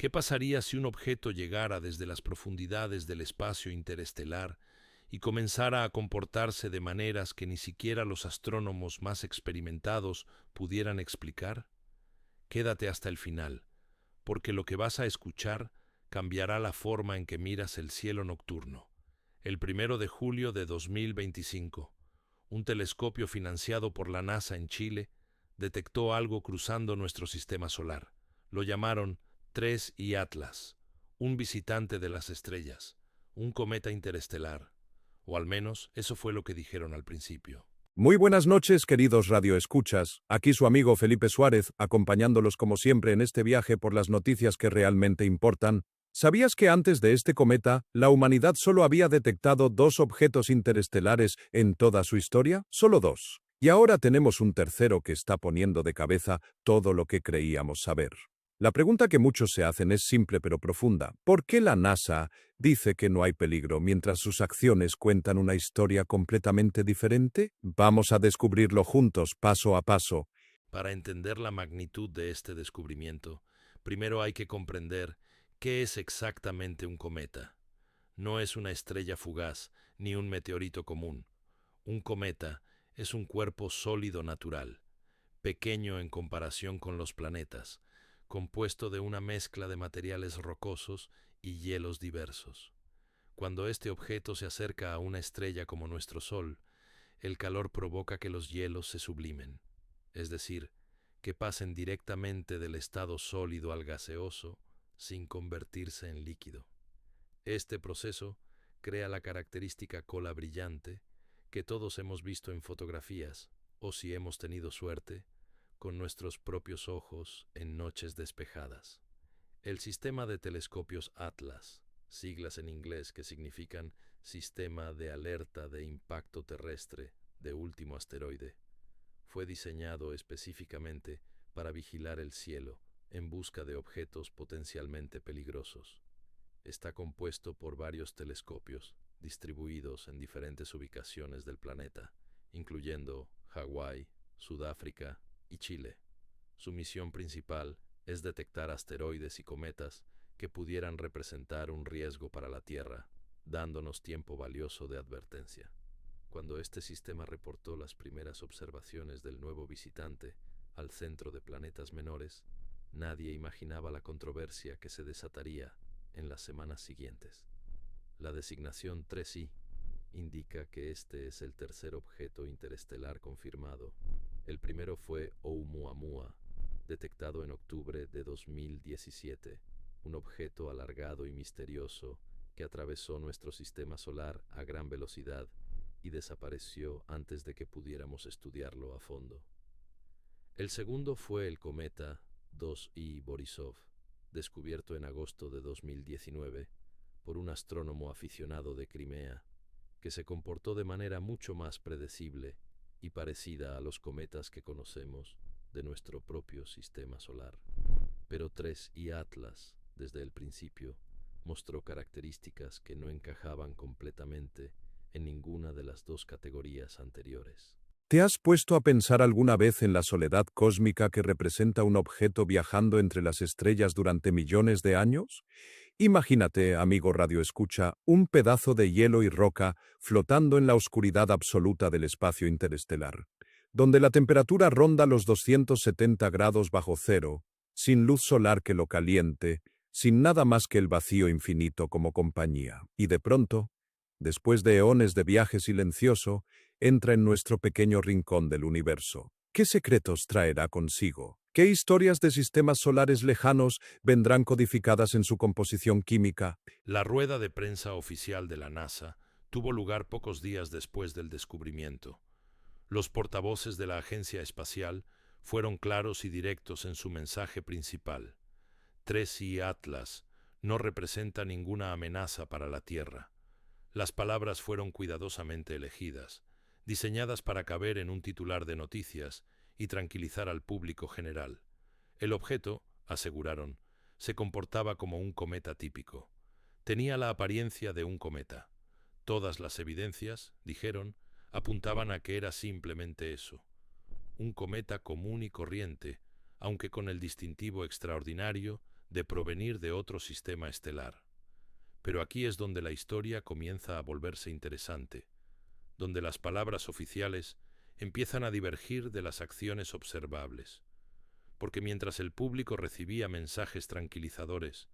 ¿Qué pasaría si un objeto llegara desde las profundidades del espacio interestelar y comenzara a comportarse de maneras que ni siquiera los astrónomos más experimentados pudieran explicar? Quédate hasta el final, porque lo que vas a escuchar cambiará la forma en que miras el cielo nocturno. El 1 de julio de 2025, un telescopio financiado por la NASA en Chile detectó algo cruzando nuestro sistema solar. Lo llamaron 3I Atlas, un visitante de las estrellas, un cometa interestelar, o al menos eso fue lo que dijeron al principio. Muy buenas noches, queridos radioescuchas. Aquí su amigo Felipe Suárez, acompañándolos como siempre en este viaje por las noticias que realmente importan. ¿Sabías que antes de este cometa, la humanidad solo había detectado 2 objetos interestelares en toda su historia? Solo 2. Y ahora tenemos un tercero que está poniendo de cabeza todo lo que creíamos saber. La pregunta que muchos se hacen es simple pero profunda. ¿Por qué la NASA dice que no hay peligro mientras sus acciones cuentan una historia completamente diferente? Vamos a descubrirlo juntos, paso a paso. Para entender la magnitud de este descubrimiento, primero hay que comprender qué es exactamente un cometa. No es una estrella fugaz ni un meteorito común. Un cometa es un cuerpo sólido natural, pequeño en comparación con los planetas, compuesto de una mezcla de materiales rocosos y hielos diversos. Cuando este objeto se acerca a una estrella como nuestro Sol, el calor provoca que los hielos se sublimen, es decir, que pasen directamente del estado sólido al gaseoso sin convertirse en líquido. Este proceso crea la característica cola brillante que todos hemos visto en fotografías, o si hemos tenido suerte, con nuestros propios ojos en noches despejadas. El sistema de telescopios Atlas, siglas en inglés que significan Sistema de Alerta de Impacto Terrestre de Último Asteroide, fue diseñado específicamente para vigilar el cielo en busca de objetos potencialmente peligrosos. Está compuesto por varios telescopios distribuidos en diferentes ubicaciones del planeta, incluyendo Hawái, Sudáfrica y Chile. Su misión principal es detectar asteroides y cometas que pudieran representar un riesgo para la Tierra, dándonos tiempo valioso de advertencia. Cuando este sistema reportó las primeras observaciones del nuevo visitante al centro de planetas menores, nadie imaginaba la controversia que se desataría en las semanas siguientes. La designación 3I indica que este es el tercer objeto interestelar confirmado. El primero fue Oumuamua, detectado en octubre de 2017, un objeto alargado y misterioso que atravesó nuestro sistema solar a gran velocidad y desapareció antes de que pudiéramos estudiarlo a fondo. El segundo fue el cometa 2I Borisov, descubierto en agosto de 2019 por un astrónomo aficionado de Crimea, que se comportó de manera mucho más predecible y parecida a los cometas que conocemos de nuestro propio sistema solar. Pero 3I Atlas, desde el principio, mostró características que no encajaban completamente en ninguna de las dos categorías anteriores. ¿Te has puesto a pensar alguna vez en la soledad cósmica que representa un objeto viajando entre las estrellas durante millones de años? Imagínate, amigo radioescucha, un pedazo de hielo y roca flotando en la oscuridad absoluta del espacio interestelar, donde la temperatura ronda los 270 grados bajo cero, sin luz solar que lo caliente, sin nada más que el vacío infinito como compañía. Y de pronto, después de eones de viaje silencioso, entra en nuestro pequeño rincón del universo. ¿Qué secretos traerá consigo? ¿Qué historias de sistemas solares lejanos vendrán codificadas en su composición química? La rueda de prensa oficial de la NASA tuvo lugar pocos días después del descubrimiento. Los portavoces de la agencia espacial fueron claros y directos en su mensaje principal. 3I Atlas no representa ninguna amenaza para la Tierra. Las palabras fueron cuidadosamente elegidas, diseñadas para caber en un titular de noticias y tranquilizar al público general. El objeto, aseguraron, se comportaba como un cometa típico. Tenía la apariencia de un cometa. Todas las evidencias, dijeron, apuntaban a que era simplemente eso, un cometa común y corriente, aunque con el distintivo extraordinario de provenir de otro sistema estelar. Pero aquí es donde la historia comienza a volverse interesante, donde las palabras oficiales empiezan a divergir de las acciones observables, porque mientras el público recibía mensajes tranquilizadores,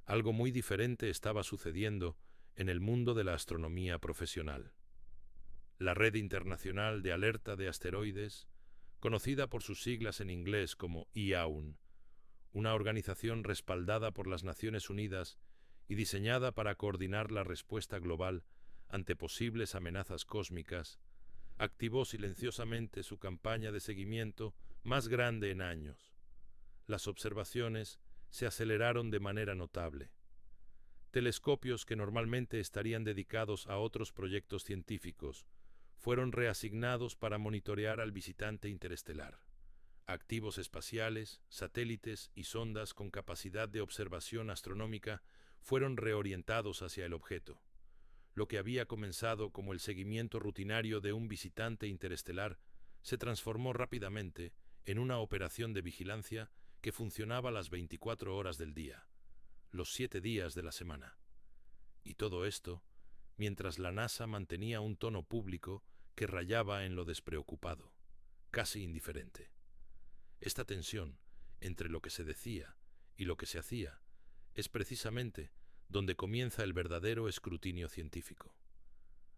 algo muy diferente estaba sucediendo en el mundo de la astronomía profesional. La Red Internacional de Alerta de Asteroides, conocida por sus siglas en inglés como IAUN, una organización respaldada por las Naciones Unidas y diseñada para coordinar la respuesta global ante posibles amenazas cósmicas, activó silenciosamente su campaña de seguimiento más grande en años. Las observaciones se aceleraron de manera notable. Telescopios que normalmente estarían dedicados a otros proyectos científicos fueron reasignados para monitorear al visitante interestelar. Activos espaciales, satélites y sondas con capacidad de observación astronómica fueron reorientados hacia el objeto. Lo que había comenzado como el seguimiento rutinario de un visitante interestelar se transformó rápidamente en una operación de vigilancia que funcionaba las 24 horas del día, los 7 días de la semana. Y todo esto mientras la NASA mantenía un tono público que rayaba en lo despreocupado, casi indiferente. Esta tensión entre lo que se decía y lo que se hacía es precisamente donde comienza el verdadero escrutinio científico.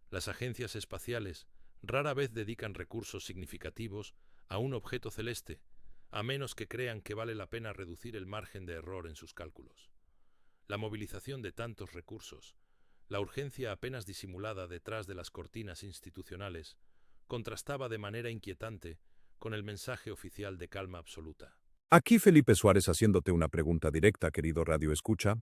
Las agencias espaciales rara vez dedican recursos significativos a un objeto celeste, a menos que crean que vale la pena reducir el margen de error en sus cálculos. La movilización de tantos recursos, la urgencia apenas disimulada detrás de las cortinas institucionales, contrastaba de manera inquietante con el mensaje oficial de calma absoluta. Aquí Felipe Suárez haciéndote una pregunta directa, querido Radio Escucha.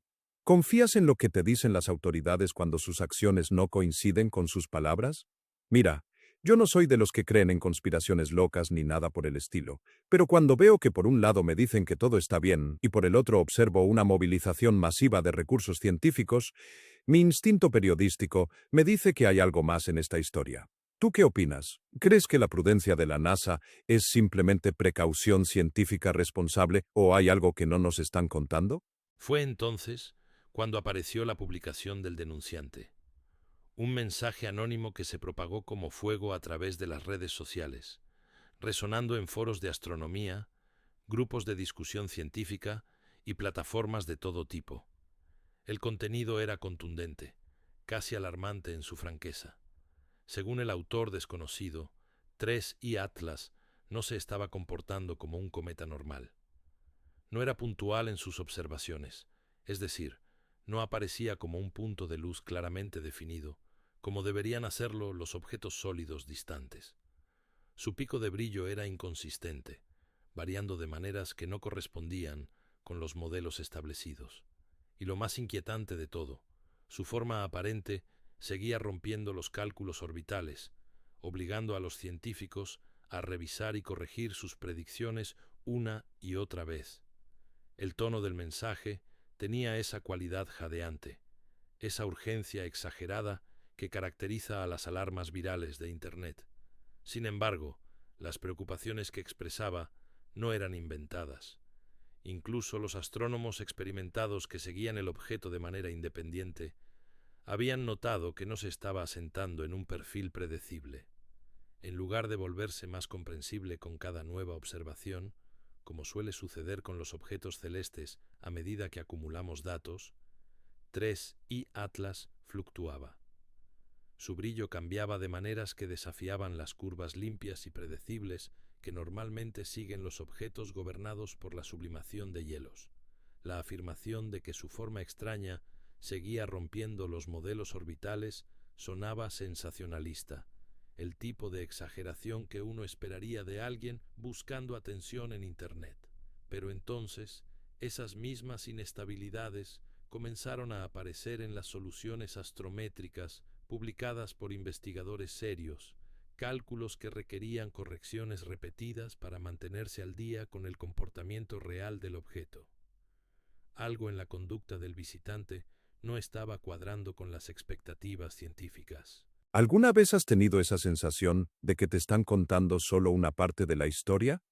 ¿Confías en lo que te dicen las autoridades cuando sus acciones no coinciden con sus palabras? Mira, yo no soy de los que creen en conspiraciones locas ni nada por el estilo, pero cuando veo que por un lado me dicen que todo está bien y por el otro observo una movilización masiva de recursos científicos, mi instinto periodístico me dice que hay algo más en esta historia. ¿Tú qué opinas? ¿Crees que la prudencia de la NASA es simplemente precaución científica responsable o hay algo que no nos están contando? Fue entonces cuando apareció la publicación del denunciante, un mensaje anónimo que se propagó como fuego a través de las redes sociales, resonando en foros de astronomía, grupos de discusión científica y plataformas de todo tipo. El contenido era contundente, casi alarmante en su franqueza. Según el autor desconocido, 3I Atlas no se estaba comportando como un cometa normal. No era puntual en sus observaciones, es decir, no aparecía como un punto de luz claramente definido, como deberían hacerlo los objetos sólidos distantes. Su pico de brillo era inconsistente, variando de maneras que no correspondían con los modelos establecidos. Y lo más inquietante de todo, su forma aparente seguía rompiendo los cálculos orbitales, obligando a los científicos a revisar y corregir sus predicciones una y otra vez. El tono del mensaje tenía esa cualidad jadeante, esa urgencia exagerada que caracteriza a las alarmas virales de Internet. Sin embargo, las preocupaciones que expresaba no eran inventadas. Incluso los astrónomos experimentados que seguían el objeto de manera independiente habían notado que no se estaba asentando en un perfil predecible. En lugar de volverse más comprensible con cada nueva observación, como suele suceder con los objetos celestes a medida que acumulamos datos, 3I Atlas fluctuaba. Su brillo cambiaba de maneras que desafiaban las curvas limpias y predecibles que normalmente siguen los objetos gobernados por la sublimación de hielos. La afirmación de que su forma extraña seguía rompiendo los modelos orbitales sonaba sensacionalista, el tipo de exageración que uno esperaría de alguien buscando atención en Internet. Pero entonces, esas mismas inestabilidades comenzaron a aparecer en las soluciones astrométricas publicadas por investigadores serios, cálculos que requerían correcciones repetidas para mantenerse al día con el comportamiento real del objeto. Algo en la conducta del visitante no estaba cuadrando con las expectativas científicas. ¿Alguna vez has tenido esa sensación de que te están contando solo una parte de la historia?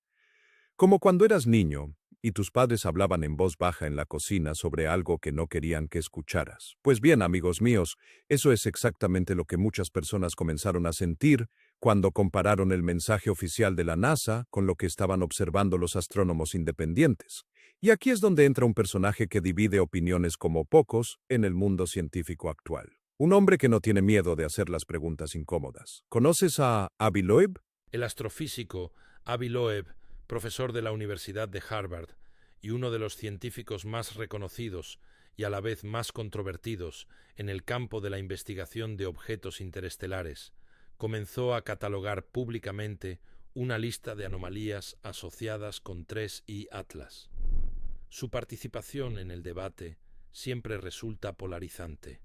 Como cuando eras niño y tus padres hablaban en voz baja en la cocina sobre algo que no querían que escucharas. Pues bien, amigos míos, eso es exactamente lo que muchas personas comenzaron a sentir cuando compararon el mensaje oficial de la NASA con lo que estaban observando los astrónomos independientes. Y aquí es donde entra un personaje que divide opiniones como pocos en el mundo científico actual. Un hombre que no tiene miedo de hacer las preguntas incómodas. ¿Conoces a Avi Loeb? El astrofísico Avi Loeb, profesor de la Universidad de Harvard y uno de los científicos más reconocidos y a la vez más controvertidos en el campo de la investigación de objetos interestelares, comenzó a catalogar públicamente una lista de anomalías asociadas con 3I Atlas. Su participación en el debate siempre resulta polarizante.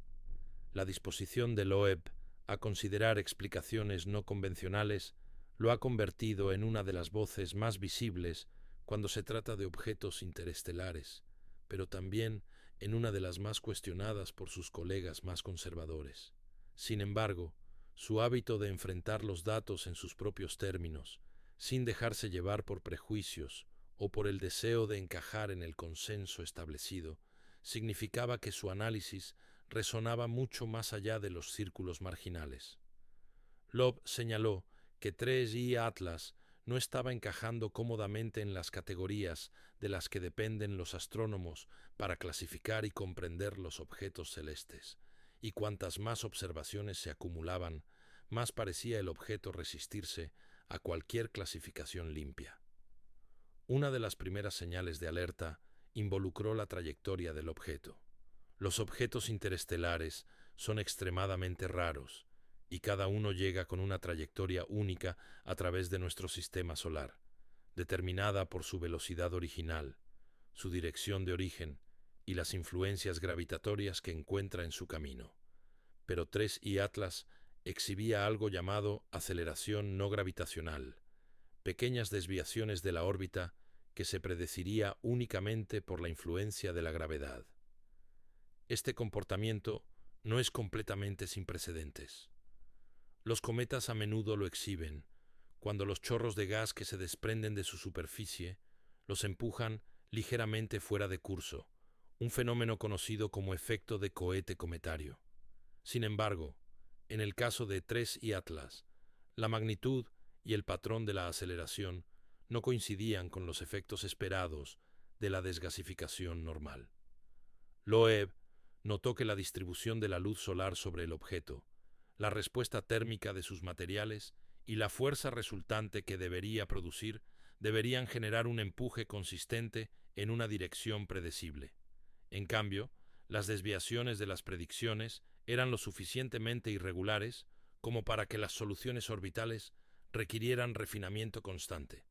La disposición de Loeb a considerar explicaciones no convencionales lo ha convertido en una de las voces más visibles cuando se trata de objetos interestelares, pero también en una de las más cuestionadas por sus colegas más conservadores. Sin embargo, su hábito de enfrentar los datos en sus propios términos, sin dejarse llevar por prejuicios o por el deseo de encajar en el consenso establecido, significaba que su análisis resonaba mucho más allá de los círculos marginales. Loeb señaló que 3I Atlas no estaba encajando cómodamente en las categorías de las que dependen los astrónomos para clasificar y comprender los objetos celestes, y cuantas más observaciones se acumulaban, más parecía el objeto resistirse a cualquier clasificación limpia. Una de las primeras señales de alerta involucró la trayectoria del objeto. Los objetos interestelares son extremadamente raros, y cada uno llega con una trayectoria única a través de nuestro sistema solar, determinada por su velocidad original, su dirección de origen y las influencias gravitatorias que encuentra en su camino. Pero 3I Atlas exhibía algo llamado aceleración no gravitacional, pequeñas desviaciones de la órbita que se predeciría únicamente por la influencia de la gravedad. Este comportamiento no es completamente sin precedentes. Los cometas a menudo lo exhiben, cuando los chorros de gas que se desprenden de su superficie los empujan ligeramente fuera de curso, un fenómeno conocido como efecto de cohete cometario. Sin embargo, en el caso de 3I Atlas, la magnitud y el patrón de la aceleración no coincidían con los efectos esperados de la desgasificación normal. Loeb notó que la distribución de la luz solar sobre el objeto, la respuesta térmica de sus materiales y la fuerza resultante que debería producir deberían generar un empuje consistente en una dirección predecible. En cambio, las desviaciones de las predicciones eran lo suficientemente irregulares como para que las soluciones orbitales requirieran refinamiento constante.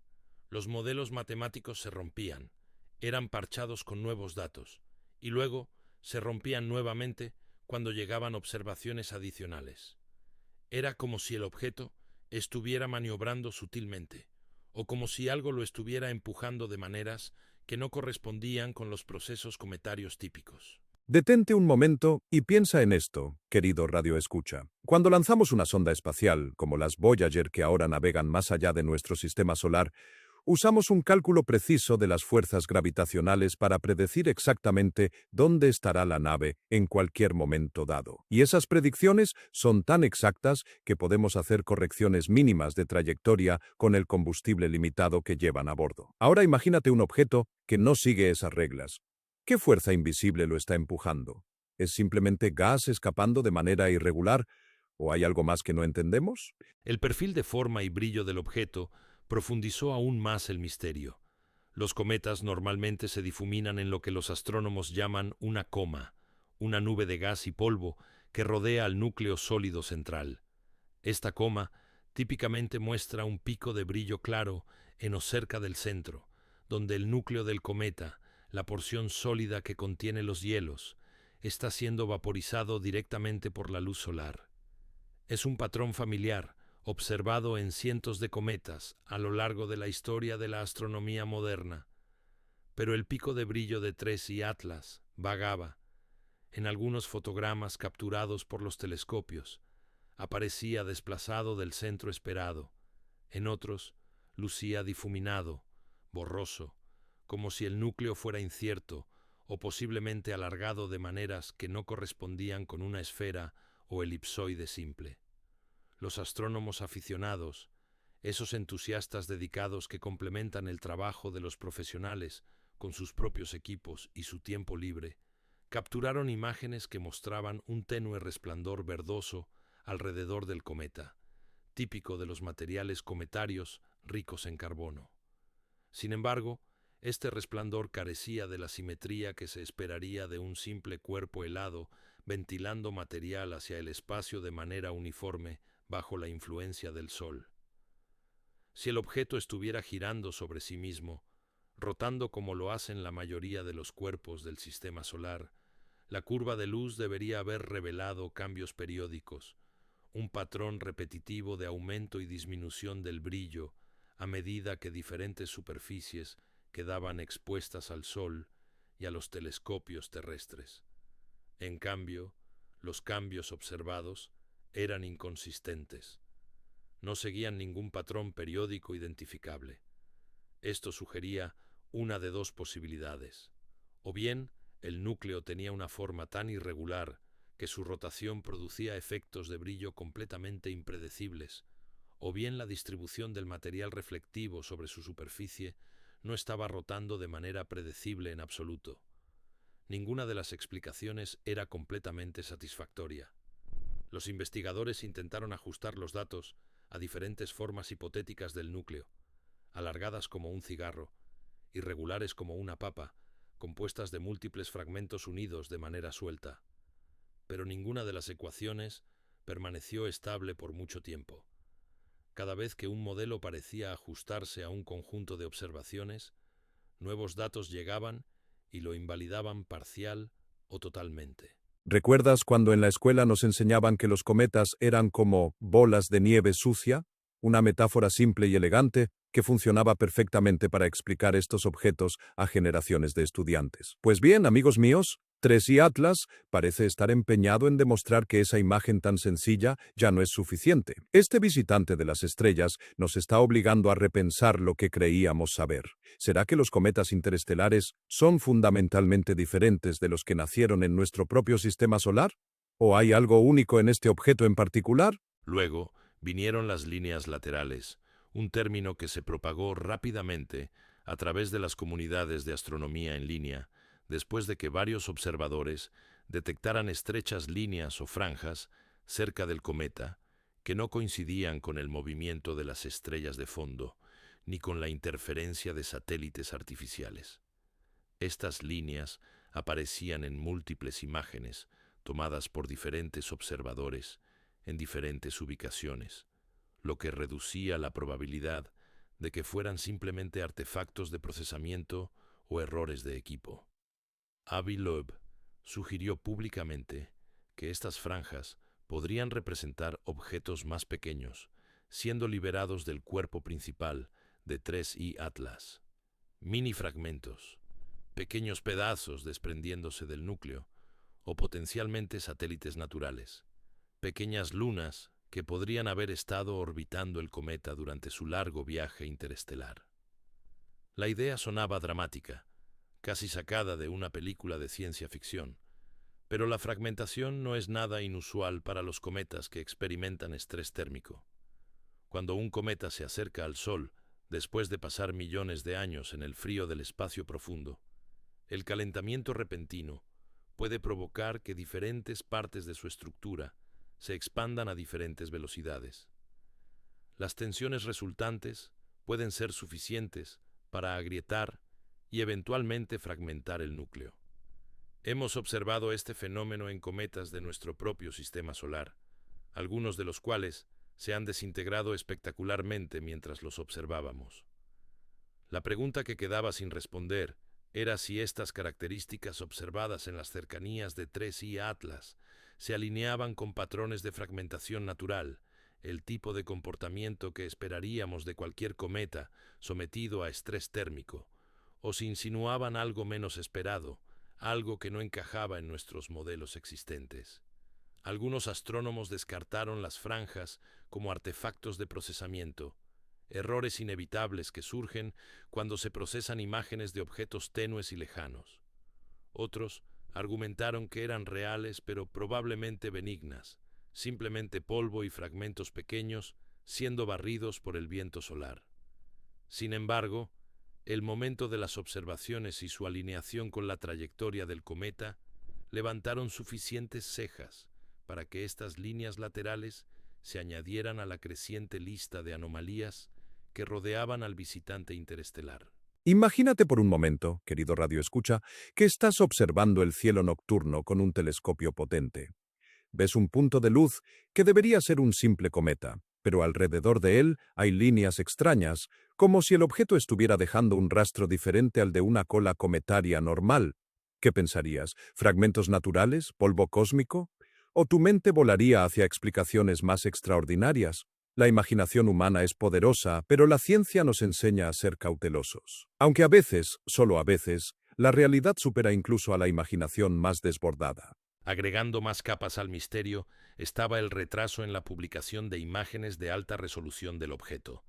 Los modelos matemáticos se rompían, eran parchados con nuevos datos, y luego se rompían nuevamente cuando llegaban observaciones adicionales. Era como si el objeto estuviera maniobrando sutilmente, o como si algo lo estuviera empujando de maneras que no correspondían con los procesos cometarios típicos. Detente un momento y piensa en esto, querido radioescucha. Cuando lanzamos una sonda espacial, como las Voyager que ahora navegan más allá de nuestro sistema solar, usamos un cálculo preciso de las fuerzas gravitacionales para predecir exactamente dónde estará la nave en cualquier momento dado. Y esas predicciones son tan exactas que podemos hacer correcciones mínimas de trayectoria con el combustible limitado que llevan a bordo. Ahora imagínate un objeto que no sigue esas reglas. ¿Qué fuerza invisible lo está empujando? ¿Es simplemente gas escapando de manera irregular? ¿O hay algo más que no entendemos? El perfil de forma y brillo del objeto profundizó aún más el misterio. Los cometas normalmente se difuminan en lo que los astrónomos llaman una coma, una nube de gas y polvo que rodea al núcleo sólido central. Esta coma típicamente muestra un pico de brillo claro en o cerca del centro, donde el núcleo del cometa, la porción sólida que contiene los hielos, está siendo vaporizado directamente por la luz solar. Es un patrón familiar, observado en cientos de cometas a lo largo de la historia de la astronomía moderna, pero el pico de brillo de 3I Atlas vagaba. En algunos fotogramas capturados por los telescopios, aparecía desplazado del centro esperado, en otros lucía difuminado, borroso, como si el núcleo fuera incierto o posiblemente alargado de maneras que no correspondían con una esfera o elipsoide simple. Los astrónomos aficionados, esos entusiastas dedicados que complementan el trabajo de los profesionales con sus propios equipos y su tiempo libre, capturaron imágenes que mostraban un tenue resplandor verdoso alrededor del cometa, típico de los materiales cometarios ricos en carbono. Sin embargo, este resplandor carecía de la simetría que se esperaría de un simple cuerpo helado ventilando material hacia el espacio de manera uniforme bajo la influencia del Sol. Si el objeto estuviera girando sobre sí mismo, rotando como lo hacen la mayoría de los cuerpos del sistema solar, la curva de luz debería haber revelado cambios periódicos, un patrón repetitivo de aumento y disminución del brillo a medida que diferentes superficies quedaban expuestas al Sol y a los telescopios terrestres. En cambio, los cambios observados eran inconsistentes. No seguían ningún patrón periódico identificable. Esto sugería una de dos posibilidades. O bien, el núcleo tenía una forma tan irregular que su rotación producía efectos de brillo completamente impredecibles, o bien la distribución del material reflectivo sobre su superficie no estaba rotando de manera predecible en absoluto. Ninguna de las explicaciones era completamente satisfactoria. Los investigadores intentaron ajustar los datos a diferentes formas hipotéticas del núcleo, alargadas como un cigarro, irregulares como una papa, compuestas de múltiples fragmentos unidos de manera suelta. Pero ninguna de las ecuaciones permaneció estable por mucho tiempo. Cada vez que un modelo parecía ajustarse a un conjunto de observaciones, nuevos datos llegaban y lo invalidaban parcial o totalmente. ¿Recuerdas cuando en la escuela nos enseñaban que los cometas eran como bolas de nieve sucia? Una metáfora simple y elegante que funcionaba perfectamente para explicar estos objetos a generaciones de estudiantes. Pues bien, amigos míos, 3i Atlas parece estar empeñado en demostrar que esa imagen tan sencilla ya no es suficiente. Este visitante de las estrellas nos está obligando a repensar lo que creíamos saber. ¿Será que los cometas interestelares son fundamentalmente diferentes de los que nacieron en nuestro propio sistema solar? ¿O hay algo único en este objeto en particular? Luego vinieron las líneas laterales, un término que se propagó rápidamente a través de las comunidades de astronomía en línea, después de que varios observadores detectaran estrechas líneas o franjas cerca del cometa que no coincidían con el movimiento de las estrellas de fondo, ni con la interferencia de satélites artificiales. Estas líneas aparecían en múltiples imágenes tomadas por diferentes observadores en diferentes ubicaciones, lo que reducía la probabilidad de que fueran simplemente artefactos de procesamiento o errores de equipo. Avi Loeb sugirió públicamente que estas franjas podrían representar objetos más pequeños, siendo liberados del cuerpo principal de 3i Atlas. Mini fragmentos, pequeños pedazos desprendiéndose del núcleo, o potencialmente satélites naturales, pequeñas lunas que podrían haber estado orbitando el cometa durante su largo viaje interestelar. La idea sonaba dramática, casi sacada de una película de ciencia ficción, pero la fragmentación no es nada inusual para los cometas que experimentan estrés térmico. Cuando un cometa se acerca al Sol, después de pasar millones de años en el frío del espacio profundo, el calentamiento repentino puede provocar que diferentes partes de su estructura se expandan a diferentes velocidades. Las tensiones resultantes pueden ser suficientes para agrietar y eventualmente fragmentar el núcleo. Hemos observado este fenómeno en cometas de nuestro propio sistema solar, algunos de los cuales se han desintegrado espectacularmente mientras los observábamos. La pregunta que quedaba sin responder era si estas características observadas en las cercanías de 3i Atlas se alineaban con patrones de fragmentación natural, el tipo de comportamiento que esperaríamos de cualquier cometa sometido a estrés térmico, o si insinuaban algo menos esperado, algo que no encajaba en nuestros modelos existentes. Algunos astrónomos descartaron las franjas como artefactos de procesamiento, errores inevitables que surgen cuando se procesan imágenes de objetos tenues y lejanos. Otros argumentaron que eran reales pero probablemente benignas, simplemente polvo y fragmentos pequeños siendo barridos por el viento solar. Sin embargo, el momento de las observaciones y su alineación con la trayectoria del cometa levantaron suficientes cejas para que estas líneas laterales se añadieran a la creciente lista de anomalías que rodeaban al visitante interestelar. Imagínate por un momento, querido radioescucha, que estás observando el cielo nocturno con un telescopio potente. Ves un punto de luz que debería ser un simple cometa, pero alrededor de él hay líneas extrañas, como si el objeto estuviera dejando un rastro diferente al de una cola cometaria normal. ¿Qué pensarías? ¿Fragmentos naturales? ¿Polvo cósmico? ¿O tu mente volaría hacia explicaciones más extraordinarias? La imaginación humana es poderosa, pero la ciencia nos enseña a ser cautelosos. Aunque a veces, solo a veces, la realidad supera incluso a la imaginación más desbordada. Agregando más capas al misterio, estaba el retraso en la publicación de imágenes de alta resolución del objeto.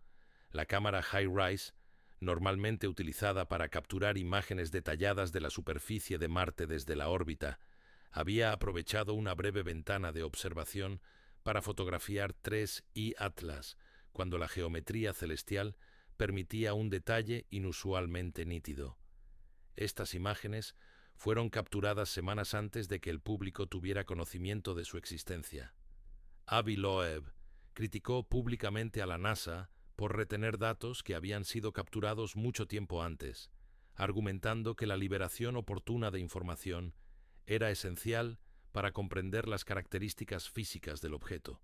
La cámara High-Rise, normalmente utilizada para capturar imágenes detalladas de la superficie de Marte desde la órbita, había aprovechado una breve ventana de observación para fotografiar 3I Atlas, cuando la geometría celestial permitía un detalle inusualmente nítido. Estas imágenes fueron capturadas semanas antes de que el público tuviera conocimiento de su existencia. Avi Loeb criticó públicamente a la NASA por retener datos que habían sido capturados mucho tiempo antes, argumentando que la liberación oportuna de información era esencial para comprender las características físicas del objeto.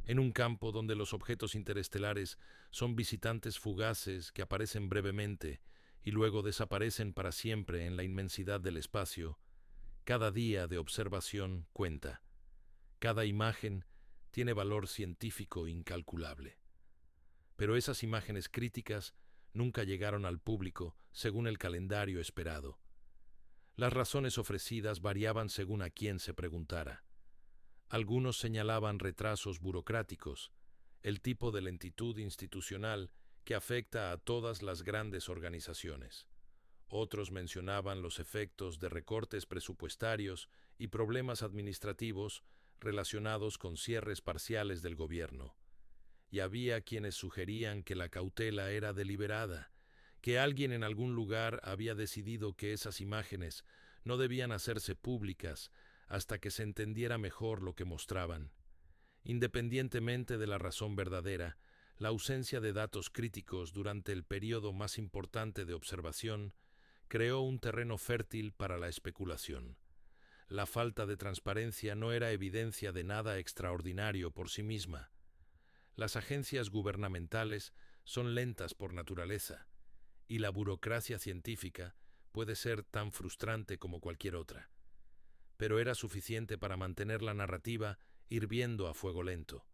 En un campo donde los objetos interestelares son visitantes fugaces que aparecen brevemente y luego desaparecen para siempre en la inmensidad del espacio, cada día de observación cuenta. Cada imagen tiene valor científico incalculable. Pero esas imágenes críticas nunca llegaron al público según el calendario esperado. Las razones ofrecidas variaban según a quién se preguntara. Algunos señalaban retrasos burocráticos, el tipo de lentitud institucional que afecta a todas las grandes organizaciones. Otros mencionaban los efectos de recortes presupuestarios y problemas administrativos relacionados con cierres parciales del gobierno. Y había quienes sugerían que la cautela era deliberada, que alguien en algún lugar había decidido que esas imágenes no debían hacerse públicas hasta que se entendiera mejor lo que mostraban. Independientemente de la razón verdadera, la ausencia de datos críticos durante el período más importante de observación creó un terreno fértil para la especulación. La falta de transparencia no era evidencia de nada extraordinario por sí misma. Las agencias gubernamentales son lentas por naturaleza, y la burocracia científica puede ser tan frustrante como cualquier otra. Pero era suficiente para mantener la narrativa hirviendo a fuego lento,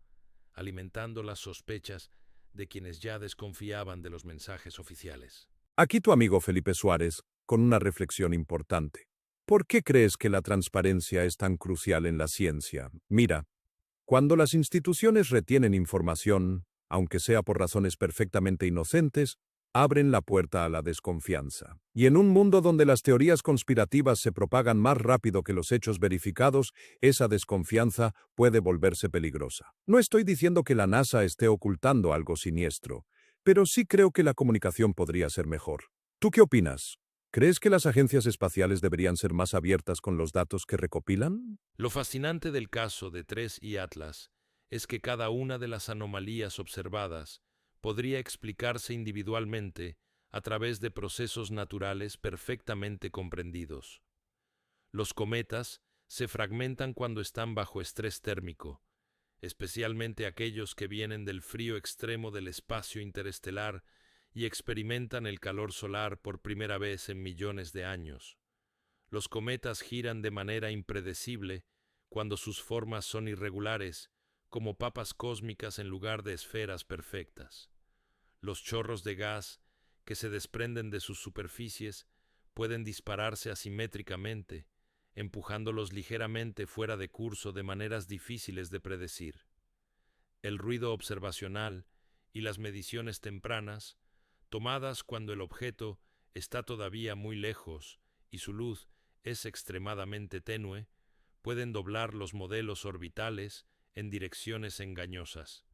alimentando las sospechas de quienes ya desconfiaban de los mensajes oficiales. Aquí tu amigo Felipe Suárez, con una reflexión importante. ¿Por qué crees que la transparencia es tan crucial en la ciencia? Mira, cuando las instituciones retienen información, aunque sea por razones perfectamente inocentes, abren la puerta a la desconfianza. Y en un mundo donde las teorías conspirativas se propagan más rápido que los hechos verificados, esa desconfianza puede volverse peligrosa. No estoy diciendo que la NASA esté ocultando algo siniestro, pero sí creo que la comunicación podría ser mejor. ¿Tú qué opinas? ¿Crees que las agencias espaciales deberían ser más abiertas con los datos que recopilan? Lo fascinante del caso de 3I Atlas es que cada una de las anomalías observadas podría explicarse individualmente a través de procesos naturales perfectamente comprendidos. Los cometas se fragmentan cuando están bajo estrés térmico, especialmente aquellos que vienen del frío extremo del espacio interestelar y experimentan el calor solar por primera vez en millones de años. Los cometas giran de manera impredecible cuando sus formas son irregulares, como papas cósmicas en lugar de esferas perfectas. Los chorros de gas que se desprenden de sus superficies pueden dispararse asimétricamente, empujándolos ligeramente fuera de curso de maneras difíciles de predecir. El ruido observacional y las mediciones tempranas, tomadas cuando el objeto está todavía muy lejos y su luz es extremadamente tenue, pueden doblar los modelos orbitales en direcciones engañosas,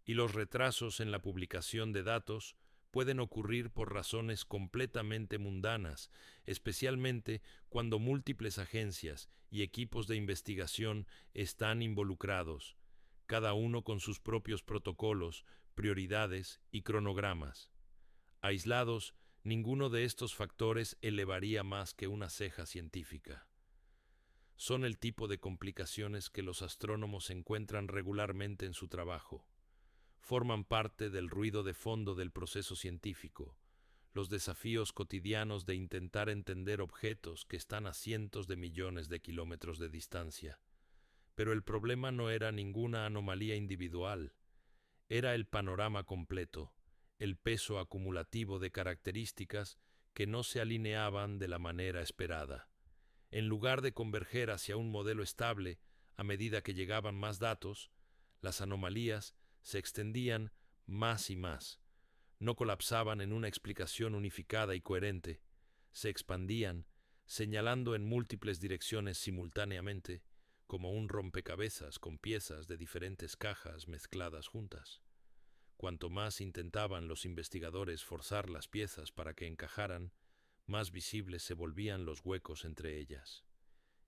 y los retrasos en la publicación de datos pueden ocurrir por razones completamente mundanas, especialmente cuando múltiples agencias y equipos de investigación están involucrados, cada uno con sus propios protocolos, prioridades y cronogramas. Aislados, ninguno de estos factores elevaría más que una ceja científica. Son el tipo de complicaciones que los astrónomos encuentran regularmente en su trabajo. Forman parte del ruido de fondo del proceso científico, los desafíos cotidianos de intentar entender objetos que están a cientos de millones de kilómetros de distancia. Pero el problema no era ninguna anomalía individual, era el panorama completo, el peso acumulativo de características que no se alineaban de la manera esperada. En lugar de converger hacia un modelo estable a medida que llegaban más datos, las anomalías se extendían más y más. No colapsaban en una explicación unificada y coherente, se expandían, señalando en múltiples direcciones simultáneamente, como un rompecabezas con piezas de diferentes cajas mezcladas juntas. Cuanto más intentaban los investigadores forzar las piezas para que encajaran, más visibles se volvían los huecos entre ellas.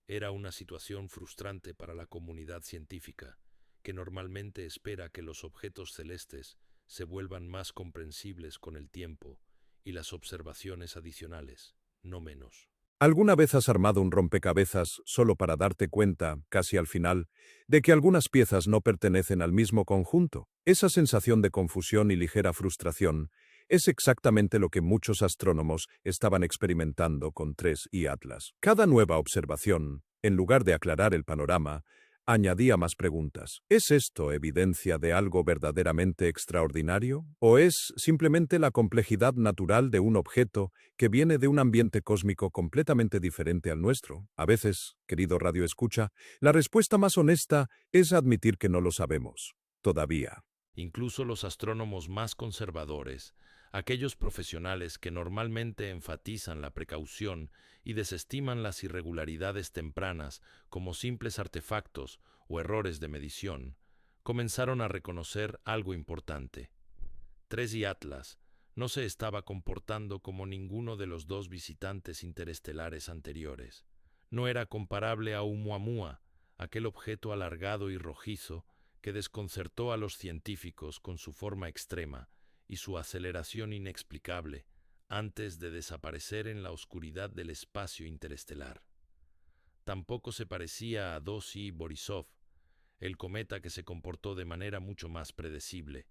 Era una situación frustrante para la comunidad científica, que normalmente espera que los objetos celestes se vuelvan más comprensibles con el tiempo y las observaciones adicionales, no menos. ¿Alguna vez has armado un rompecabezas solo para darte cuenta, casi al final, de que algunas piezas no pertenecen al mismo conjunto? Esa sensación de confusión y ligera frustración es exactamente lo que muchos astrónomos estaban experimentando con TRES y Atlas. Cada nueva observación, en lugar de aclarar el panorama, añadía más preguntas. ¿Es esto evidencia de algo verdaderamente extraordinario? ¿O es simplemente la complejidad natural de un objeto que viene de un ambiente cósmico completamente diferente al nuestro? A veces, querido radioescucha, la respuesta más honesta es admitir que no lo sabemos. Todavía. Incluso los astrónomos más conservadores, aquellos profesionales que normalmente enfatizan la precaución y desestiman las irregularidades tempranas como simples artefactos o errores de medición, comenzaron a reconocer algo importante. TRES y Atlas no se estaba comportando como ninguno de los dos visitantes interestelares anteriores. No era comparable a Oumuamua, aquel objeto alargado y rojizo que desconcertó a los científicos con su forma extrema y su aceleración inexplicable antes de desaparecer en la oscuridad del espacio interestelar. Tampoco se parecía a 2I Borisov, el cometa que se comportó de manera mucho más predecible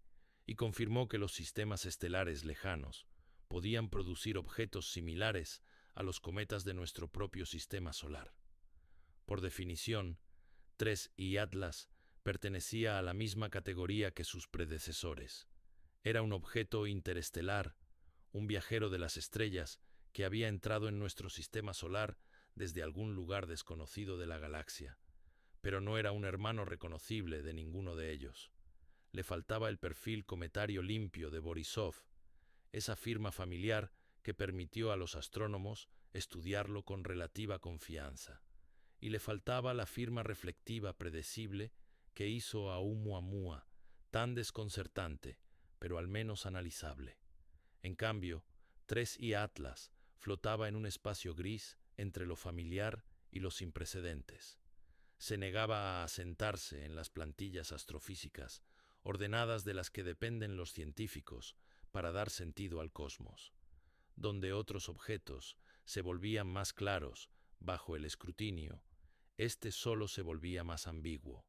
y confirmó que los sistemas estelares lejanos podían producir objetos similares a los cometas de nuestro propio sistema solar. Por definición, TRES y Atlas pertenecía a la misma categoría que sus predecesores. Era un objeto interestelar, un viajero de las estrellas que había entrado en nuestro sistema solar desde algún lugar desconocido de la galaxia, pero no era un hermano reconocible de ninguno de ellos. Le faltaba el perfil cometario limpio de Borisov, esa firma familiar que permitió a los astrónomos estudiarlo con relativa confianza, y le faltaba la firma reflectiva predecible que hizo a Oumuamua tan desconcertante, pero al menos analizable. En cambio, TRES y Atlas flotaba en un espacio gris entre lo familiar y lo sin precedentes. Se negaba a asentarse en las plantillas astrofísicas, ordenadas de las que dependen los científicos para dar sentido al cosmos, donde otros objetos se volvían más claros bajo el escrutinio, este solo se volvía más ambiguo.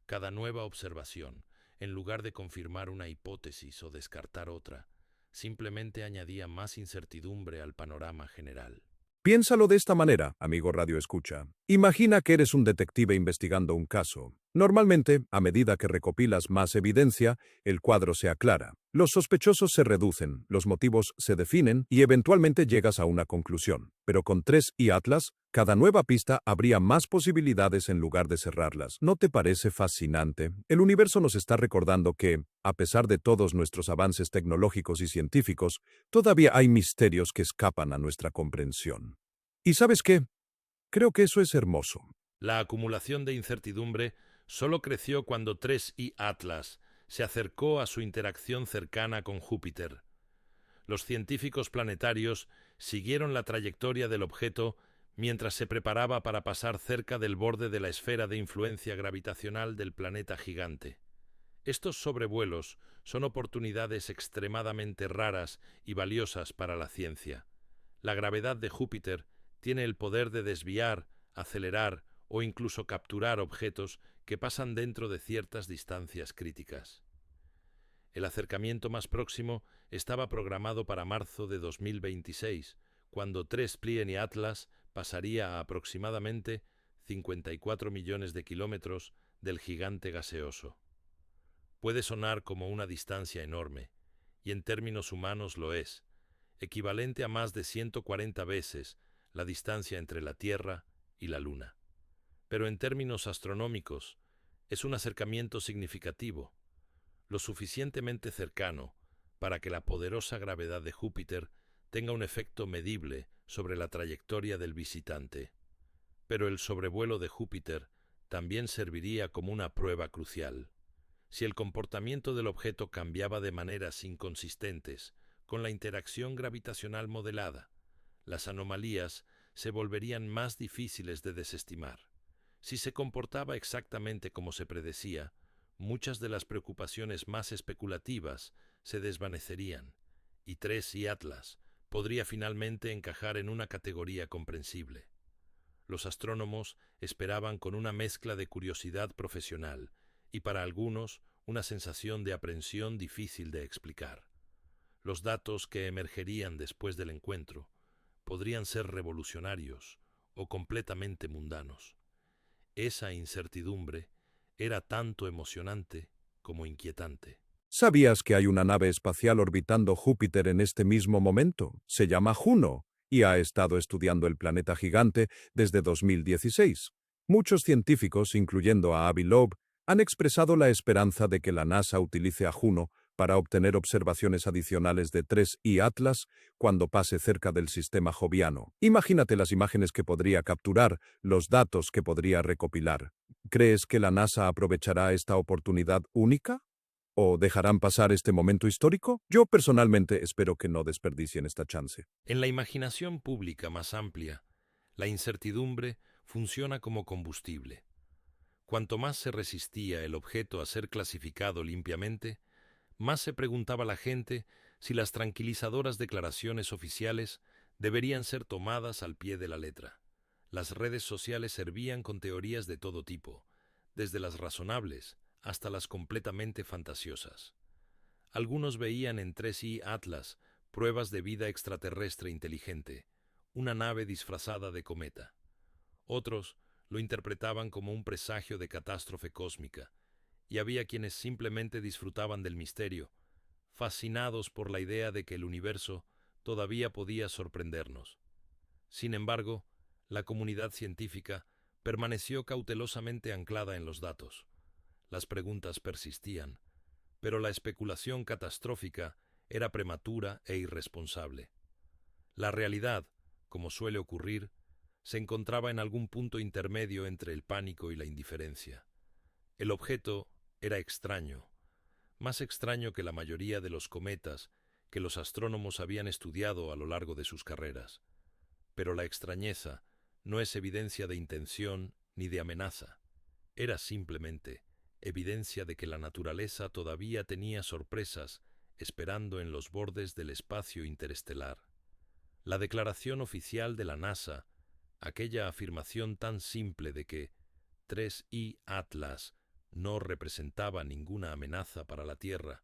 Cada nueva observación, en lugar de confirmar una hipótesis o descartar otra, simplemente añadía más incertidumbre al panorama general. Piénsalo de esta manera, amigo radioescucha. Imagina que eres un detective investigando un caso. Normalmente, a medida que recopilas más evidencia, el cuadro se aclara. Los sospechosos se reducen, los motivos se definen y eventualmente llegas a una conclusión. Pero con 3 y Atlas, cada nueva pista habría más posibilidades en lugar de cerrarlas. ¿No te parece fascinante? El universo nos está recordando que, a pesar de todos nuestros avances tecnológicos y científicos, todavía hay misterios que escapan a nuestra comprensión. ¿Y sabes qué? Creo que eso es hermoso. La acumulación de incertidumbre solo creció cuando 3I Atlas se acercó a su interacción cercana con Júpiter. Los científicos planetarios siguieron la trayectoria del objeto mientras se preparaba para pasar cerca del borde de la esfera de influencia gravitacional del planeta gigante. Estos sobrevuelos son oportunidades extremadamente raras y valiosas para la ciencia. La gravedad de Júpiter tiene el poder de desviar, acelerar o incluso capturar objetos que pasan dentro de ciertas distancias críticas. El acercamiento más próximo estaba programado para marzo de 2026, cuando 3 Pli y Atlas pasaría a aproximadamente 54 millones de kilómetros del gigante gaseoso. Puede sonar como una distancia enorme, y en términos humanos lo es, equivalente a más de 140 veces la distancia entre la Tierra y la Luna. Pero en términos astronómicos, es un acercamiento significativo, lo suficientemente cercano para que la poderosa gravedad de Júpiter tenga un efecto medible sobre la trayectoria del visitante. Pero el sobrevuelo de Júpiter también serviría como una prueba crucial. Si el comportamiento del objeto cambiaba de maneras inconsistentes con la interacción gravitacional modelada, las anomalías se volverían más difíciles de desestimar. Si se comportaba exactamente como se predecía, muchas de las preocupaciones más especulativas se desvanecerían, y 3I Atlas podría finalmente encajar en una categoría comprensible. Los astrónomos esperaban con una mezcla de curiosidad profesional y para algunos una sensación de aprensión difícil de explicar. Los datos que emergerían después del encuentro podrían ser revolucionarios o completamente mundanos. Esa incertidumbre era tanto emocionante como inquietante. ¿Sabías que hay una nave espacial orbitando Júpiter en este mismo momento? Se llama Juno y ha estado estudiando el planeta gigante desde 2016. Muchos científicos, incluyendo a Avi Loeb, han expresado la esperanza de que la NASA utilice a Juno para obtener observaciones adicionales de 3I Atlas cuando pase cerca del sistema joviano. Imagínate las imágenes que podría capturar, los datos que podría recopilar. ¿Crees que la NASA aprovechará esta oportunidad única? ¿O dejarán pasar este momento histórico? Yo personalmente espero que no desperdicien esta chance. En la imaginación pública más amplia, la incertidumbre funciona como combustible. Cuanto más se resistía el objeto a ser clasificado limpiamente, más se preguntaba la gente si las tranquilizadoras declaraciones oficiales deberían ser tomadas al pie de la letra. Las redes sociales servían con teorías de todo tipo, desde las razonables hasta las completamente fantasiosas. Algunos veían en 3I Atlas pruebas de vida extraterrestre inteligente, una nave disfrazada de cometa. Otros lo interpretaban como un presagio de catástrofe cósmica, y había quienes simplemente disfrutaban del misterio, fascinados por la idea de que el universo todavía podía sorprendernos. Sin embargo, la comunidad científica permaneció cautelosamente anclada en los datos. Las preguntas persistían, pero la especulación catastrófica era prematura e irresponsable. La realidad, como suele ocurrir, se encontraba en algún punto intermedio entre el pánico y la indiferencia. El objeto era extraño, más extraño que la mayoría de los cometas que los astrónomos habían estudiado a lo largo de sus carreras. Pero la extrañeza no es evidencia de intención ni de amenaza. Era simplemente evidencia de que la naturaleza todavía tenía sorpresas esperando en los bordes del espacio interestelar. La declaración oficial de la NASA, aquella afirmación tan simple de que 3I Atlas no representaba ninguna amenaza para la Tierra,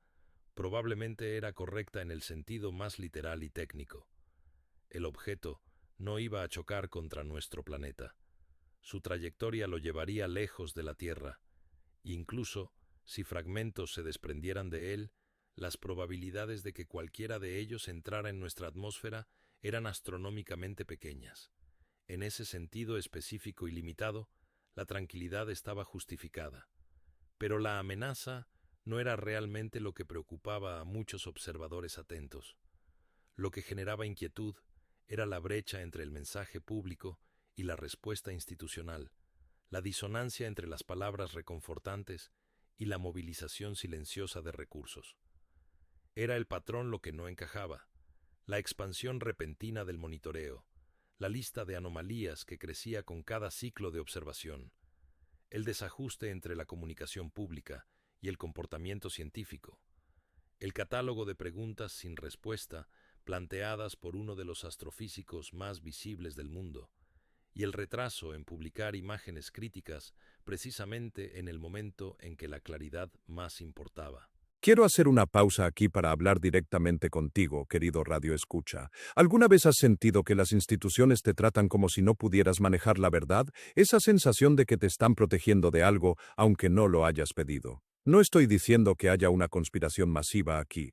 probablemente era correcta en el sentido más literal y técnico. El objeto no iba a chocar contra nuestro planeta. Su trayectoria lo llevaría lejos de la Tierra. Incluso, si fragmentos se desprendieran de él, las probabilidades de que cualquiera de ellos entrara en nuestra atmósfera eran astronómicamente pequeñas. En ese sentido específico y limitado, la tranquilidad estaba justificada. Pero la amenaza no era realmente lo que preocupaba a muchos observadores atentos. Lo que generaba inquietud era la brecha entre el mensaje público y la respuesta institucional, la disonancia entre las palabras reconfortantes y la movilización silenciosa de recursos. Era el patrón lo que no encajaba, la expansión repentina del monitoreo, la lista de anomalías que crecía con cada ciclo de observación, el desajuste entre la comunicación pública y el comportamiento científico, el catálogo de preguntas sin respuesta planteadas por uno de los astrofísicos más visibles del mundo, y el retraso en publicar imágenes críticas precisamente en el momento en que la claridad más importaba. Quiero hacer una pausa aquí para hablar directamente contigo, querido Radio Escucha. ¿Alguna vez has sentido que las instituciones te tratan como si no pudieras manejar la verdad? Esa sensación de que te están protegiendo de algo, aunque no lo hayas pedido. No estoy diciendo que haya una conspiración masiva aquí.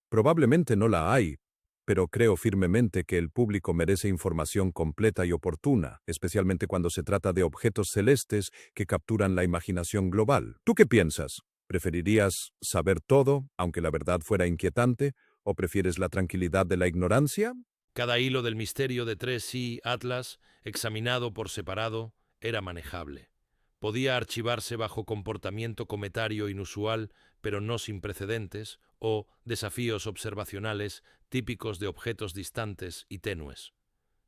Probablemente no la hay, pero creo firmemente que el público merece información completa y oportuna, especialmente cuando se trata de objetos celestes que capturan la imaginación global. ¿Tú qué piensas? ¿Preferirías saber todo, aunque la verdad fuera inquietante, o prefieres la tranquilidad de la ignorancia? Cada hilo del misterio de 3i Atlas, examinado por separado, era manejable. Podía archivarse bajo comportamiento cometario inusual, pero no sin precedentes, o desafíos observacionales típicos de objetos distantes y tenues.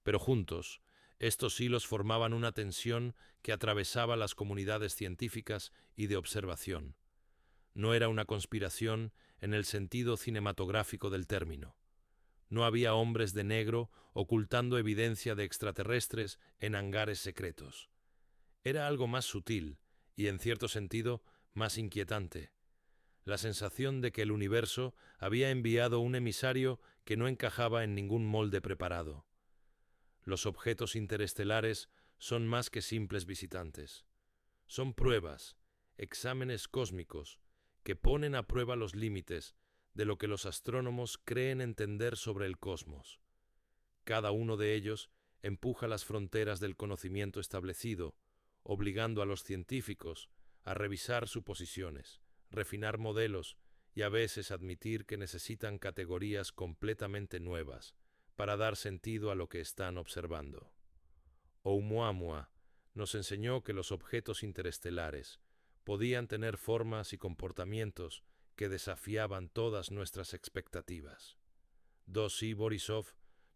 Pero juntos, estos hilos formaban una tensión que atravesaba las comunidades científicas y de observación. No era una conspiración en el sentido cinematográfico del término. No había hombres de negro ocultando evidencia de extraterrestres en hangares secretos. Era algo más sutil y, en cierto sentido, más inquietante. La sensación de que el universo había enviado un emisario que no encajaba en ningún molde preparado. Los objetos interestelares son más que simples visitantes. Son pruebas, exámenes cósmicos, que ponen a prueba los límites de lo que los astrónomos creen entender sobre el cosmos. Cada uno de ellos empuja las fronteras del conocimiento establecido, obligando a los científicos a revisar suposiciones, refinar modelos y a veces admitir que necesitan categorías completamente nuevas para dar sentido a lo que están observando. Oumuamua nos enseñó que los objetos interestelares podían tener formas y comportamientos que desafiaban todas nuestras expectativas. Dossi Borisov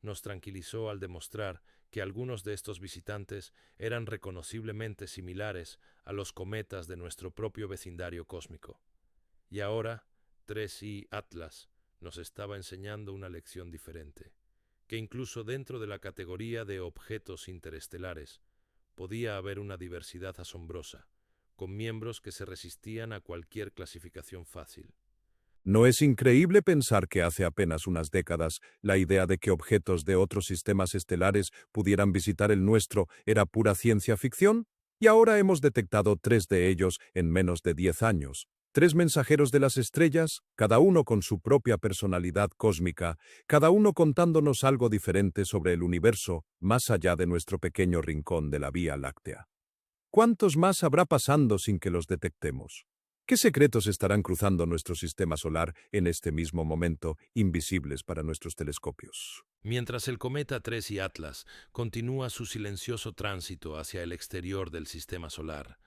nos tranquilizó al demostrar que algunos de estos visitantes eran reconociblemente similares a los cometas de nuestro propio vecindario cósmico. Y ahora, 3i Atlas nos estaba enseñando una lección diferente, que incluso dentro de la categoría de objetos interestelares podía haber una diversidad asombrosa, con miembros que se resistían a cualquier clasificación fácil. ¿No es increíble pensar que hace apenas unas décadas la idea de que objetos de otros sistemas estelares pudieran visitar el nuestro era pura ciencia ficción? Y ahora hemos detectado 3 de ellos en menos de 10 años. 3 mensajeros de las estrellas, cada uno con su propia personalidad cósmica, cada uno contándonos algo diferente sobre el universo, más allá de nuestro pequeño rincón de la Vía Láctea. ¿Cuántos más habrá pasando sin que los detectemos? ¿Qué secretos estarán cruzando nuestro sistema solar en este mismo momento, invisibles para nuestros telescopios? Mientras el cometa 3i Atlas continúa su silencioso tránsito hacia el exterior del sistema solar,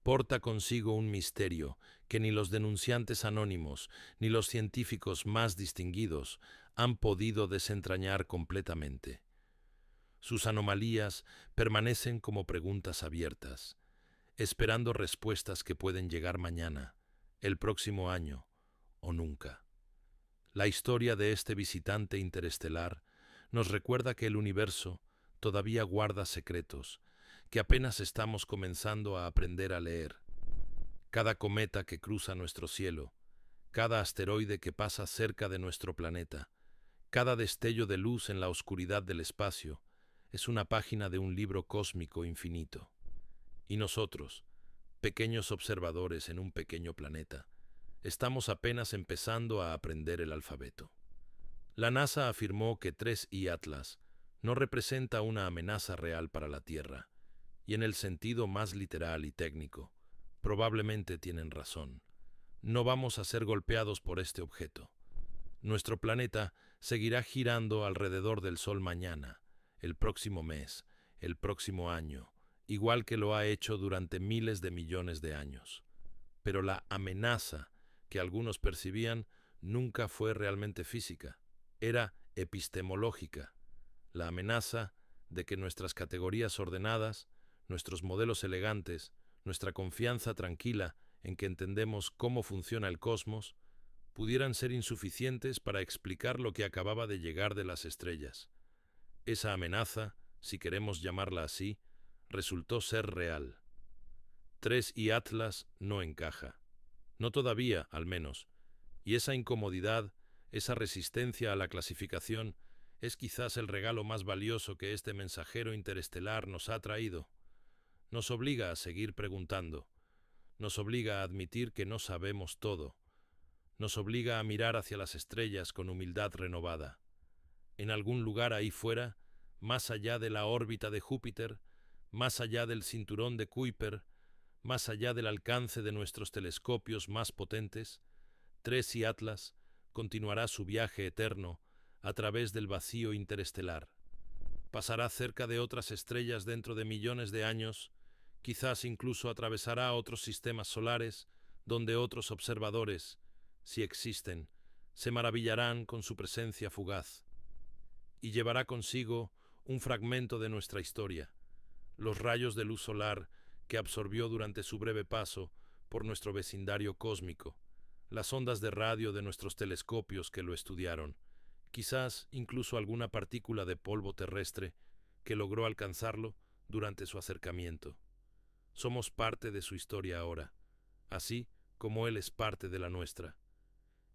porta consigo un misterio que ni los denunciantes anónimos ni los científicos más distinguidos han podido desentrañar completamente. Sus anomalías permanecen como preguntas abiertas, esperando respuestas que pueden llegar mañana, el próximo año o nunca. La historia de este visitante interestelar nos recuerda que el universo todavía guarda secretos, que apenas estamos comenzando a aprender a leer. Cada cometa que cruza nuestro cielo, cada asteroide que pasa cerca de nuestro planeta, cada destello de luz en la oscuridad del espacio, es una página de un libro cósmico infinito. Y nosotros, pequeños observadores en un pequeño planeta, estamos apenas empezando a aprender el alfabeto. La NASA afirmó que 3I Atlas no representa una amenaza real para la Tierra, y en el sentido más literal y técnico, probablemente tienen razón. No vamos a ser golpeados por este objeto. Nuestro planeta seguirá girando alrededor del Sol mañana, el próximo mes, el próximo año, igual que lo ha hecho durante miles de millones de años. Pero la amenaza que algunos percibían nunca fue realmente física, era epistemológica. La amenaza de que nuestras categorías ordenadas, nuestros modelos elegantes, nuestra confianza tranquila en que entendemos cómo funciona el cosmos, pudieran ser insuficientes para explicar lo que acababa de llegar de las estrellas. Esa amenaza, si queremos llamarla así, resultó ser real. 3I Atlas no encaja. No todavía, al menos. Y esa incomodidad, esa resistencia a la clasificación, es quizás el regalo más valioso que este mensajero interestelar nos ha traído. Nos obliga a seguir preguntando. Nos obliga a admitir que no sabemos todo. Nos obliga a mirar hacia las estrellas con humildad renovada. En algún lugar ahí fuera, más allá de la órbita de Júpiter, más allá del cinturón de Kuiper, más allá del alcance de nuestros telescopios más potentes, 3I Atlas continuará su viaje eterno a través del vacío interestelar. Pasará cerca de otras estrellas dentro de millones de años, quizás incluso atravesará otros sistemas solares, donde otros observadores, si existen, se maravillarán con su presencia fugaz. Y llevará consigo un fragmento de nuestra historia, los rayos de luz solar que absorbió durante su breve paso por nuestro vecindario cósmico, las ondas de radio de nuestros telescopios que lo estudiaron, quizás incluso alguna partícula de polvo terrestre que logró alcanzarlo durante su acercamiento. Somos parte de su historia ahora, así como él es parte de la nuestra.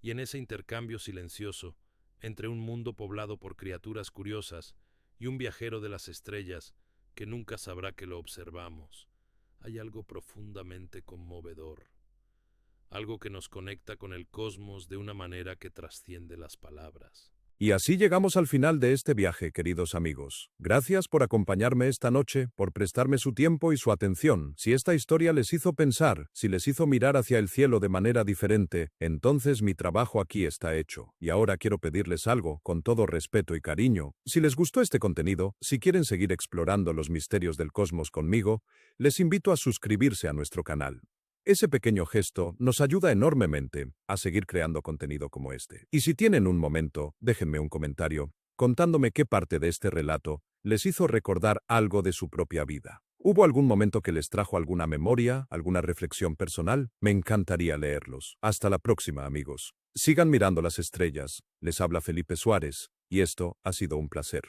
Y en ese intercambio silencioso, entre un mundo poblado por criaturas curiosas y un viajero de las estrellas que nunca sabrá que lo observamos, hay algo profundamente conmovedor, algo que nos conecta con el cosmos de una manera que trasciende las palabras. Y así llegamos al final de este viaje, queridos amigos. Gracias por acompañarme esta noche, por prestarme su tiempo y su atención. Si esta historia les hizo pensar, si les hizo mirar hacia el cielo de manera diferente, entonces mi trabajo aquí está hecho. Y ahora quiero pedirles algo, con todo respeto y cariño. Si les gustó este contenido, si quieren seguir explorando los misterios del cosmos conmigo, les invito a suscribirse a nuestro canal. Ese pequeño gesto nos ayuda enormemente a seguir creando contenido como este. Y si tienen un momento, déjenme un comentario contándome qué parte de este relato les hizo recordar algo de su propia vida. ¿Hubo algún momento que les trajo alguna memoria, alguna reflexión personal? Me encantaría leerlos. Hasta la próxima, amigos. Sigan mirando las estrellas. Les habla Felipe Suárez, y esto ha sido un placer.